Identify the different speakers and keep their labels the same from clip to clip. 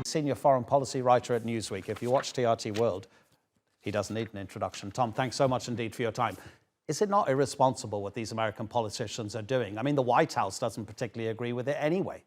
Speaker 1: senior foreign policy writer at Newsweek. If you watch TRT World, he doesn't need an introduction. Tom, thanks so much indeed for your time. Is it not irresponsible what these American politicians are doing? I mean, the White House doesn't particularly agree with it anyway.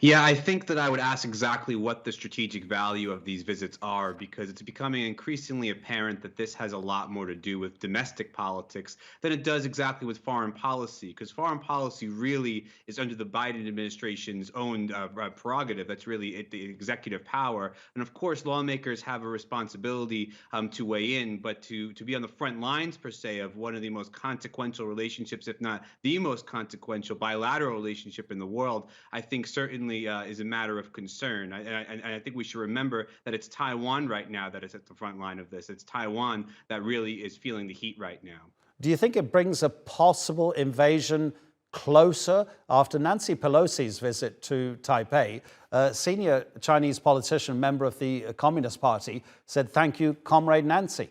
Speaker 2: Yeah, I think that I would ask exactly what the strategic value of these visits are, because it's becoming increasingly apparent that this has a lot more to do with domestic politics than it does exactly with foreign policy, because foreign policy really is under the Biden administration's own prerogative. That's really the executive power. And of course, lawmakers have a responsibility to weigh in, but to be on the front lines, per se, of one of the most consequential relationships, if not the most consequential bilateral relationship in the world, I think certainly is a matter of concern. And I think we should remember that it's Taiwan right now that is at the front line of this. It's Taiwan that really is feeling the heat right now.
Speaker 1: Do you think it brings a possible invasion closer? After Nancy Pelosi's visit to Taipei, a senior Chinese politician, member of the Communist Party, said, "Thank you, Comrade Nancy."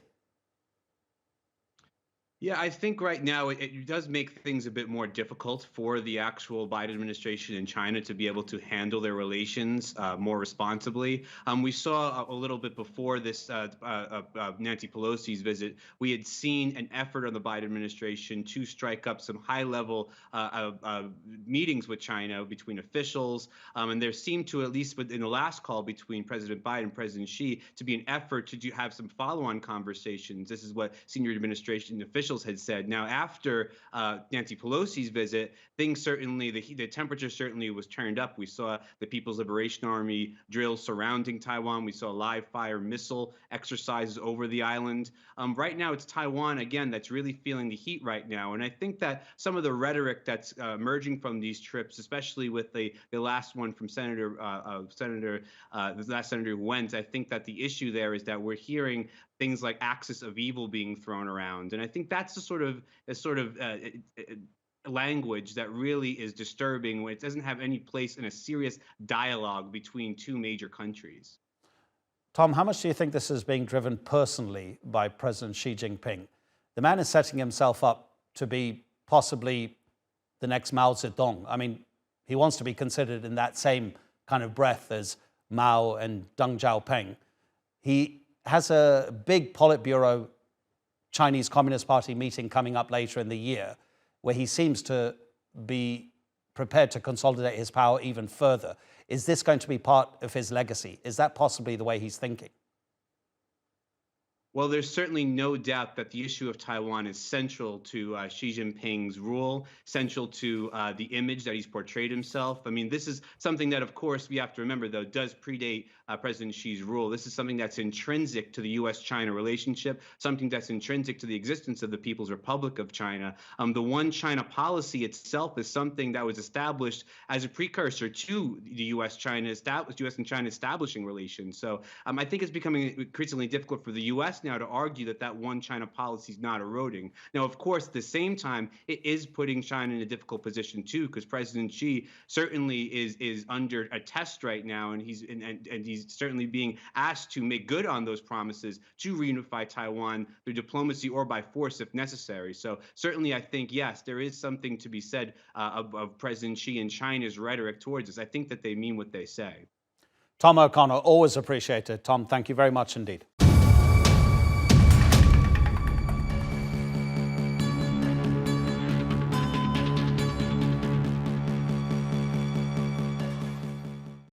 Speaker 2: Yeah, I think right now it does make things a bit more difficult for the actual Biden administration in China to be able to handle their relations more responsibly. We saw a little bit before this Nancy Pelosi's visit, we had seen an effort on the Biden administration to strike up some high-level meetings with China between officials, and there seemed to, at least in the last call between President Biden and President Xi, to be an effort to have some follow-on conversations. This is what senior administration officials had said. Now, after Nancy Pelosi's visit, things certainly, the temperature certainly was turned up. We saw the People's Liberation Army drills surrounding Taiwan. We saw live fire missile exercises over the island. Right now, it's Taiwan, again, that's really feeling the heat right now. And I think that some of the rhetoric that's emerging from these trips, especially with the last one from Senator Ing-wen, I think that the issue there is that we're hearing things like axis of evil being thrown around. And I think that's the sort of language that really is disturbing when it doesn't have any place in a serious dialogue between two major countries.
Speaker 1: Tom, how much do you think this is being driven personally by President Xi Jinping? The man is setting himself up to be possibly the next Mao Zedong. I mean, he wants to be considered in that same kind of breath as Mao and Deng Xiaoping. He has a big Politburo Chinese Communist Party meeting coming up later in the year, where he seems to be prepared to consolidate his power even further. Is this going to be part of his legacy? Is that possibly the way he's thinking?
Speaker 2: Well, there's certainly no doubt that the issue of Taiwan is central to Xi Jinping's rule, central to the image that he's portrayed himself. I mean, this is something that, of course, we have to remember, though, does predate President Xi's rule. This is something that's intrinsic to the U.S.-China relationship, something that's intrinsic to the existence of the People's Republic of China. The One China policy itself is something that was established as a precursor to the U.S. and China establishing relations. So I think it's becoming increasingly difficult for the U.S. now to argue that One China policy is not eroding. Now, of course, at the same time, it is putting China in a difficult position too, because President Xi certainly is under a test right now, and he's certainly being asked to make good on those promises to reunify Taiwan through diplomacy or by force if necessary. So certainly, I think, yes, there is something to be said of President Xi and China's rhetoric towards us. I think that they mean what they say.
Speaker 1: Tom O'Connor, always appreciated. Tom, thank you very much indeed.